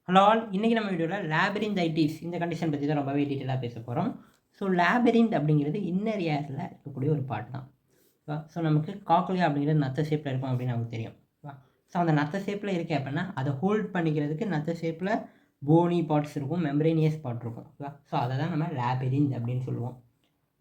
Hello all, இன்றைக்கி நம்ம வீடியோவில் லேபிரிந்தைட்டிஸ் இந்த கண்டிஷன் பற்றி தான் ரொம்பவே டீட்டெயிலாக பேச போகிறோம். ஸோ லேபிரிந்த் அப்படிங்கிறது இன்னர் ஏரில் இருக்கக்கூடிய ஒரு பார்ட் தான். ஸோ நமக்கு காக்லியா அப்படிங்கிறது நத்த ஷேப்பில் இருக்கும் அப்படின்னு நமக்கு தெரியும். ஸோ அந்த நத்த ஷேப்பில் இருக்க அப்படின்னா அதை ஹோல்ட் பண்ணிக்கிறதுக்கு நத்த ஷேப்பில் போனி பார்ட்ஸ் இருக்கும், மெம்பரேனியஸ் பார்ட் இருக்கும். ஸோ அதை தான் நம்ம லேபிரிந்த் அப்படின்னு சொல்லுவோம்.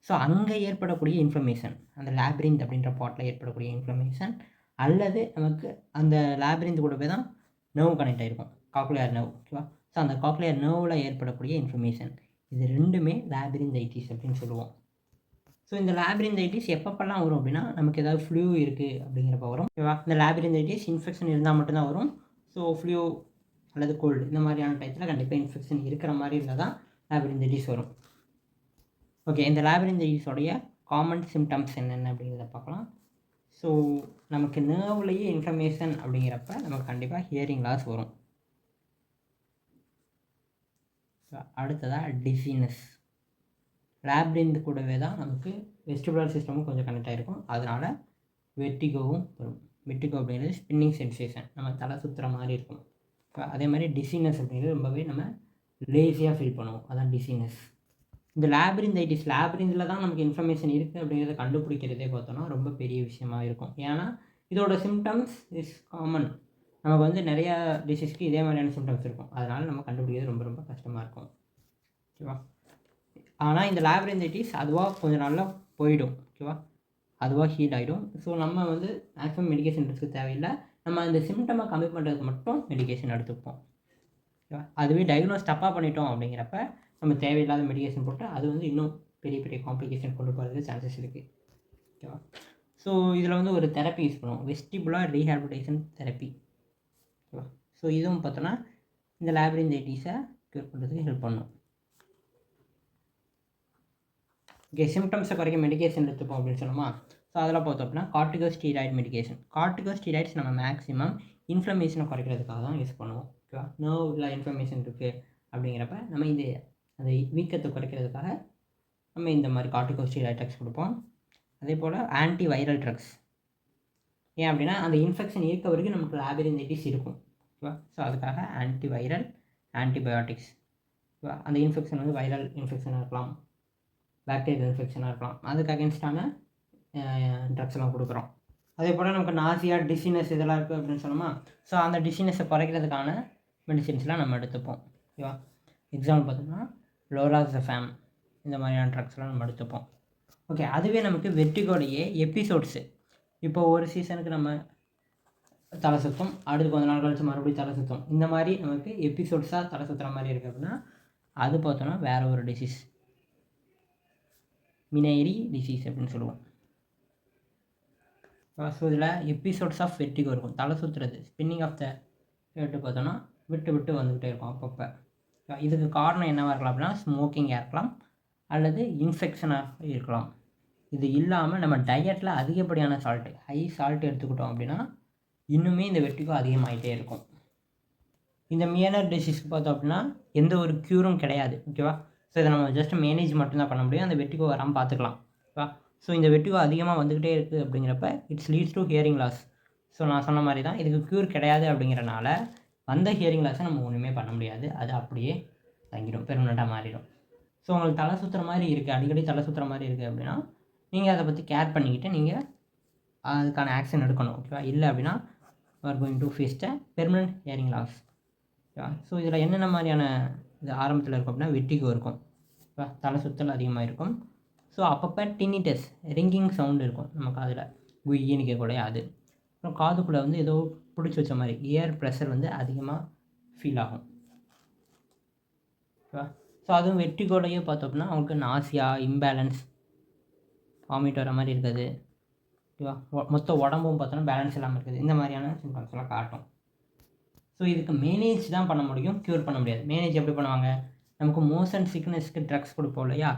ஸோ அங்கே ஏற்படக்கூடிய இன்ஃபர்மேஷன், அந்த லேபிரிந்த் அப்படின்ற பார்ட்டில் ஏற்படக்கூடிய இன்ஃபர்மேஷன் அல்லது நமக்கு அந்த லேபிரிந்த் கூடவே தான் நர்வ் கனெக்ட் ஆகிருக்கும், காக்லியர் நர்வ். ஓகேவா? ஸோ அந்த காக்லியர் நர்வில் ஏற்படக்கூடிய இன்ஃபர்மேஷன், இது ரெண்டுமே லேபிரிந்தைட்டிஸ் அப்படின்னு சொல்லுவோம். ஸோ இந்த லேபிரிந்தைட்டிஸ் எப்பப்பெல்லாம் வரும் அப்படின்னா, நமக்கு ஏதாவது ஃப்ளூ இருக்குது அப்படிங்கிறப்ப வரும். ஓகேவா? இந்த லேபிரிந்தைட்டிஸ் இன்ஃபெக்ஷன் இருந்தால் மட்டும்தான் வரும். ஸோ ஃப்ளூ அல்லது கோல்டு இந்த மாதிரியான டைத்தில் கண்டிப்பாக இன்ஃபெக்ஷன் இருக்கிற மாதிரி இருந்தால் தான் லேபிரிந்தைட்டிஸ் வரும். ஓகே, இந்த லேபிரிந்தைட்டிஸோடைய காமன் சிம்டம்ஸ் என்னென்ன அப்படிங்கிறத பார்க்கலாம். ஸோ நமக்கு நர்வ்லேயே இன்ஃபர்மேஷன் அப்படிங்கிறப்ப நமக்கு கண்டிப்பாக ஹியரிங் லாஸ் வரும். அடுத்ததாக டிசீனஸ். லேபிரிந்த் கூடவே தான் நமக்கு வெஸ்டிபுலர் சிஸ்டமும் கொஞ்சம் கனெக்ட் ஆகிருக்கும். அதனால் வெர்டிகோவும் வரும். வெர்டிகோ அப்படிங்கிறது ஸ்பின்னிங் சென்சேஷன், நம்ம தலை சுற்றுற மாதிரி இருக்கும். அதே மாதிரி டிசீனஸ் அப்படிங்கிறது ரொம்பவே நம்ம லேசியாக ஃபீல் பண்ணுவோம், அதான் டிசீனஸ். இந்த லேபிரிந்தில் தான் நமக்கு இன்ஃபர்மேஷன் இருக்குது அப்படிங்கிறத கண்டுபிடிக்கிறதே பார்த்தோன்னா ரொம்ப பெரிய விஷயமா இருக்கும். ஏன்னா இதோட சிம்டம்ஸ் இஸ் காமன். நமக்கு வந்து நிறையா டிசீஸ்க்கு இதே மாதிரியான சிம்டம்ஸ் இருக்கும். அதனால் நம்ம கண்டுபிடிக்கிறது ரொம்ப ரொம்ப கஷ்டமாக இருக்கும். ஓகேவா? ஆனால் இந்த லேபிரிந்தைட்டிஸ் அதுவாக கொஞ்சம் நாளில் போயிடும். ஓகேவா? அதுவாக ஹீல் ஆகிடும். ஸோ நம்ம வந்து மேக்ஸிமம் மெடிக்கேஷன் எடுத்துக்க தேவையில்லை. நம்ம அந்த சிம்டமை கம்மி பண்ணுறதுக்கு மட்டும் மெடிக்கேஷன் எடுத்துப்போம். ஓகேவா? அதுவே டயக்னோஸ் தப்பாக பண்ணிட்டோம் அப்படிங்கிறப்ப நம்ம தேவையில்லாத மெடிக்கேஷன் போட்டு அது வந்து இன்னும் பெரிய பெரிய காம்ப்ளிகேஷன் கொண்டு போகிறதுக்கு சான்சஸ் இருக்குது. ஓகேவா? ஸோ இதில் வந்து ஒரு தெரப்பி யூஸ் பண்ணுவோம், வெஸ்டிபுலர் ரீஹாபிலிட்டேஷன் தெரப்பி. ஓகேவா? ஸோ இதுவும் பார்த்தோன்னா இந்த லேபிரிந்தைட்டிஸை க்யூர் பண்ணுறதுக்கு ஹெல்ப் பண்ணும். ஓகே, சிம்டம்ஸை குறைக்க மெடிக்கேஷன் எடுத்துப்போம் அப்படின்னு சொன்னோமா. ஸோ அதெல்லாம் பார்த்தோம் அப்படின்னா கார்டிகோஸ்டீராய்டு மெடிக்கேஷன். கார்டிகோஸ்டீராய்ட்ஸ் நம்ம மேக்ஸிமம் இன்ஃப்ளமேஷனை குறைக்கிறதுக்காக தான் யூஸ் பண்ணுவோம். ஓகேவா? நர்வில் இன்ஃப்ளமேஷன் இருக்குது அப்படிங்கிறப்ப நம்ம இந்த அந்த வீக்கத்தை குறைக்கிறதுக்காக நம்ம இந்த மாதிரி கார்டிகோஸ்டீராய்டு ட்ரக்ஸ் கொடுப்போம். அதே போல் ஆன்டி வைரல் ட்ரக்ஸ். ஏன் அப்படின்னா அந்த இன்ஃபெக்ஷன் இருக்க வரைக்கும் நமக்கு லேபிரிந்தைட்டிஸ் இருக்கும். ஓகேவா? ஸோ அதுக்காக ஆன்டி வைரல், ஆன்டிபயோட்டிக்ஸ். ஓகேவா? அந்த இன்ஃபெக்ஷன் வந்து வைரல் இன்ஃபெக்ஷனாக இருக்கலாம், பாக்டீரியல் இன்ஃபெக்ஷனாக இருக்கலாம், அதுக்கு அகேன்ஸ்டான ட்ரக்ஸ்லாம் கொடுக்குறோம். அதே போல் நமக்கு நாசியா, டிசீனஸ் இதெல்லாம் இருக்குது அப்படின்னு சொன்னோமா. ஸோ அந்த டிசீனஸை குறைக்கிறதுக்கான மெடிசின்ஸ்லாம் நம்ம எடுத்துப்போம். ஓகேவா? எக்ஸாம்பிள் பார்த்தோம்னா லோராசெஃபாம், இந்த மாதிரியான ட்ரக்ஸ்லாம் நம்ம எடுத்துப்போம். ஓகே, அதுவே நமக்கு வெர்டிகோடையே எபிசோட்ஸு. இப்போ ஒரு சீசனுக்கு நம்ம தலை சுத்தம், அடுத்து கொஞ்ச நாள் கழிச்சு மறுபடியும் தலை சுத்தம், இந்த மாதிரி நமக்கு எபிசோட்ஸாக தலை சுற்றுற மாதிரி இருக்குது அப்படின்னா அது பார்த்தோன்னா வேறு ஒரு டிசீஸ், மினேரி டிசீஸ் அப்படின்னு சொல்லுவோம். ஸோ இதில் எபிசோட்ஸ் ஆஃப் வெர்டிகோ இருக்கும், தலை சுற்றுறது, ஸ்பின்னிங் ஆஃப் த ஹெட் பார்த்தோன்னா விட்டு விட்டு வந்துக்கிட்டே இருக்கும் அப்பப்போ. இதுக்கு காரணம் என்னவாக இருக்கலாம் அப்படின்னா ஸ்மோக்கிங்காக இருக்கலாம் அல்லது இன்ஃபெக்ஷனாக இருக்கலாம். இது இல்லாமல் நம்ம டயட்டில் அதிகப்படியான சால்ட்டு, ஹை சால்ட் எடுத்துக்கிட்டோம் அப்படின்னா இன்னுமே இந்த வெர்டிகோ அதிகமாகிட்டே இருக்கும். இந்த மியனர் டிசீஸ்க்கு பார்த்தோம் அப்படின்னா எந்த ஒரு க்யூரும் கிடையாது. ஓகேவா? ஸோ இதை நம்ம ஜஸ்ட் மேனேஜ் மட்டும்தான் பண்ண முடியும், அந்த வெர்டிகோ வராமல் பார்த்துக்கலாம். ஓகேவா? ஸோ இந்த வெர்டிகோ அதிகமாக வந்துக்கிட்டே இருக்குது அப்படிங்கிறப்ப it's leads to hearing loss. So நான் சொன்ன மாதிரி தான், இதுக்கு க்யூர் கிடையாது அப்படிங்கிறனால வந்த ஹியரிங் லாஸை நம்ம ஒன்றுமே பண்ண முடியாது, அது அப்படியே தங்கிடும், பெர்மனெண்ட்டாக மாறிடும். ஸோ உங்களுக்கு தலை சுற்றுற மாதிரி இருக்குது, அடிக்கடி தலை சுற்றுற மாதிரி இருக்குது அப்படின்னா நீங்கள் அதை பற்றி கேர் பண்ணிக்கிட்டு நீங்கள் அதுக்கான ஆக்ஷன் எடுக்கணும். ஓகேவா? இல்லை அப்படின்னா you are going to face the permanent hearing loss. ஓகேவா? ஸோ இதில் என்னென்ன மாதிரியான இது ஆரம்பத்தில் இருக்கும் அப்படின்னா வெர்டிகோ இருக்கும். ஓகேவா? தலை சுற்றல் அதிகமாக இருக்கும். ஸோ அப்பப்போ டினிட்டஸ், ரிங்கிங் சவுண்டு இருக்கும் நமக்கு, அதில் குயின்னு கேட்கக்கூடிய அது. அப்புறம் காதுக்குள்ளே வந்து ஏதோ பிடிச்சி வச்ச மாதிரி ஏர் ப்ரெஷர் வந்து அதிகமாக ஃபீல் ஆகும். ஓகேவா? ஸோ அதுவும் வெர்டிகோலையே பார்த்தோம்னா அவங்களுக்கு நாசியா, இம்பேலன்ஸ், வாமிட் வர மாதிரி இருக்குது. ஓகேவா? மொத்த உடம்பும் பார்த்தோன்னா பேலன்ஸ் இல்லாமல் இருக்குது, இந்த மாதிரியான சிம்டம்ஸ்லாம் காட்டும். ஸோ இதுக்கு மேனேஜ் தான் பண்ண முடியும், க்யூர் பண்ண முடியாது. மேனேஜ் எப்படி பண்ணுவாங்க? நமக்கு மோஷன் சிக்னஸ்க்கு ட்ரக்ஸ் கொடுப்போம் இல்லையா?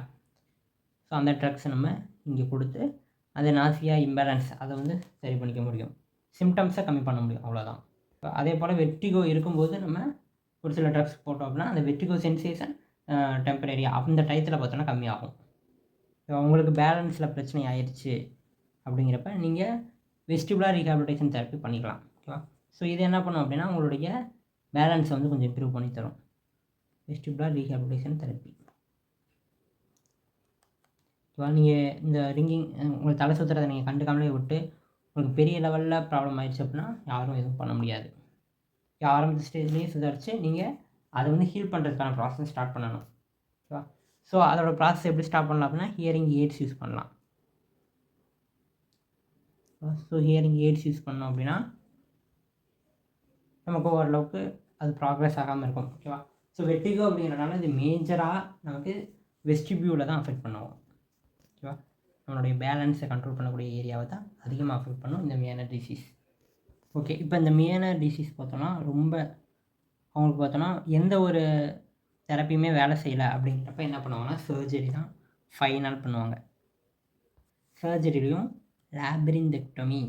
ஸோ அந்த ட்ரக்ஸ் நம்ம இங்கே கொடுத்து அந்த நாசியா, இம்பேலன்ஸ் அதை வந்து சரி பண்ணிக்க முடியும், சிம்டம்ஸை கம்மி பண்ண முடியும், அவ்வளோதான். இப்போ அதே போல் வெர்டிகோ இருக்கும்போது நம்ம ஒரு சில ட்ரக்ஸ் போட்டோம் அப்படின்னா அந்த வெர்டிகோ சென்சேஷன் டெம்பரரியாக அந்த டயத்தில் பார்த்தோன்னா கம்மியாகும். உங்களுக்கு பேலன்ஸில் பிரச்சனை ஆயிடுச்சு அப்படிங்கிறப்ப நீங்கள் வெஸ்டிபுலர் ரீஹாபிலிட்டேஷன் தெரப்பி பண்ணிக்கலாம். ஓகேவா? ஸோ இது என்ன பண்ணும் அப்படின்னா உங்களுடைய பேலன்ஸை வந்து கொஞ்சம் இம்ப்ரூவ் பண்ணி தரும். Vestibular rehabilitation therapy. ஓகேவா, நீங்கள் இந்த ரிங்கிங் உங்களுக்கு தலை சுற்றுறதை நீங்கள் கண்டுக்காமலே விட்டு உங்களுக்கு பெரிய லெவலில் ப்ராப்ளம் ஆயிடுச்சு அப்படின்னா யாரும் எதுவும் பண்ண முடியாது. ஆரம்பித்த ஸ்டேஜ்லேயே சுதாரித்து நீங்கள் அதை வந்து ஹீல் பண்ணுறதுக்கான ப்ராசஸ் ஸ்டார்ட் பண்ணணும். ஓகேவா, ஸோ அதோட ப்ராசஸ் எப்படி ஸ்டார்ட் பண்ணலாம் அப்படின்னா ஹியரிங் எய்ட்ஸ் யூஸ் பண்ணலாம். ஸோ ஹியரிங் எய்ட்ஸ் யூஸ் பண்ணோம் அப்படின்னா நமக்கு ஓரளவுக்கு அது ப்ராக்ரெஸ் ஆகாமல் இருக்கும். ஓகேவா, ஸோ வெட்டிகோ அப்படிங்கிறனால இது மேஜராக நமக்கு வெஸ்டிபியூவில் தான் அஃபெக்ட் பண்ணுவோம். ஓகேவா, நம்மளுடைய பேலன்ஸை கண்ட்ரோல் பண்ணக்கூடிய ஏரியாவை தான் அதிகமாக அஃபெக்ட் பண்ணும் இந்த மியானர் டிசீஸ். ஓகே, இப்போ இந்த மியானர் டிசீஸ் பார்த்தோன்னா ரொம்ப அவங்களுக்கு பார்த்தோன்னா எந்த ஒரு தெரப்பியுமே வேலை செய்யலை அப்படிங்கிறப்ப என்ன பண்ணுவாங்கன்னா சர்ஜரி தான் ஃபைனல் பண்ணுவாங்க. சர்ஜரிலையும் லேப்ரிந்தெக்டமி.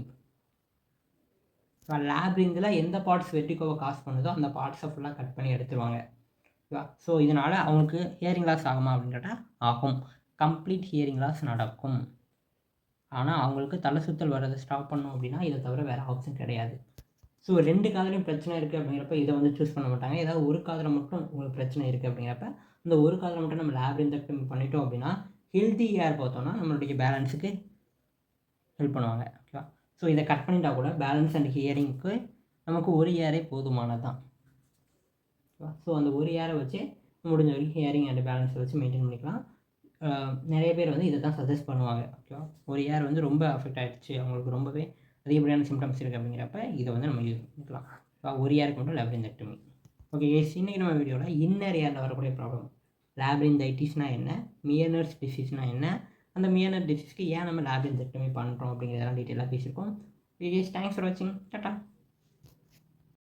லேப்ரிந்தில் எந்த பார்ட்ஸ் வெட்டிகோவை காஸ் பண்ணுதோ அந்த பார்ட்ஸை ஃபுல்லாக கட் பண்ணி எடுத்துருவாங்க. ஓகேவா, ஸோ இதனால் அவங்களுக்கு ஹியரிங் லாஸ் ஆகுமா அப்படின்னு கேட்டால் ஆகும். கம்ப்ளீட் ஹியரிங் லாஸ் நடக்கும். ஆனால் அவங்களுக்கு தலை சுற்றல் வர்றதை ஸ்டாப் பண்ணணும் அப்படின்னா இதை தவிர வேறு ஆப்ஷன் கிடையாது. ஸோ 2 காதுலையும் பிரச்சனை இருக்குது அப்படிங்கிறப்ப இதை வந்து சூஸ் பண்ண மாட்டாங்க. ஏதாவது ஒரு காதில் மட்டும் உங்களுக்கு பிரச்சனை இருக்குது அப்படிங்கிறப்ப இந்த ஒரு காதில் மட்டும் நம்ம லேப்ரிந்தெக்டமி பண்ணிட்டோம் அப்படின்னா ஹெல்தி ஏர் பார்த்தோன்னா நம்மளுடைய பேலன்ஸுக்கு ஹெல்ப் பண்ணுவாங்க. ஓகேவா, ஸோ இதை கட் பண்ணிட்டா கூட பேலன்ஸ் அண்ட் ஹியரிங்க்கு நமக்கு ஒரு ஏரே போதுமானது தான். ஓகேவா, ஸோ அந்த ஒரு ஏரை வச்சு முடிஞ்ச வரைக்கும் ஹியரிங் அண்ட் பேலன்ஸை வச்சு மெயின்டைன் பண்ணிக்கலாம். நிறைய பேர் வந்து இதை தான் சஜஸ்ட் பண்ணுவாங்க. ஓகேவா, ஒரு ஏர் வந்து ரொம்ப அஃபெக்ட் ஆகிடுச்சு, அவங்களுக்கு ரொம்பவே அதிகப்படியான சிம்டம்ஸ் இருக்குது அப்படிங்கிறப்ப இதை வந்து நம்ம யூஸ் பண்ணிக்கலாம். ஒரு ஏருக்கு மட்டும் லேப்ரிந்தெக்டமி. ஓகே, இன்றைக்கி நம்ம வீடியோவில் இன்னர் ஏரில் வரக்கூடிய ப்ராப்ளம் லேப்ரிந்தைட்டிஸ்னால் என்ன, மியானர்ஸ் டிசீஸ்னால் என்ன, அந்த மியானர் டிசீஸ்க்கு ஏன் நம்ம லேப்ரிந்தெக்டமி பண்ணுறோம் அப்படிங்கிறதெல்லாம் டீட்டெயிலாக பேசியிருக்கோம். தேங்க்ஸ் ஃபார் வாட்சிங். டாட்டா.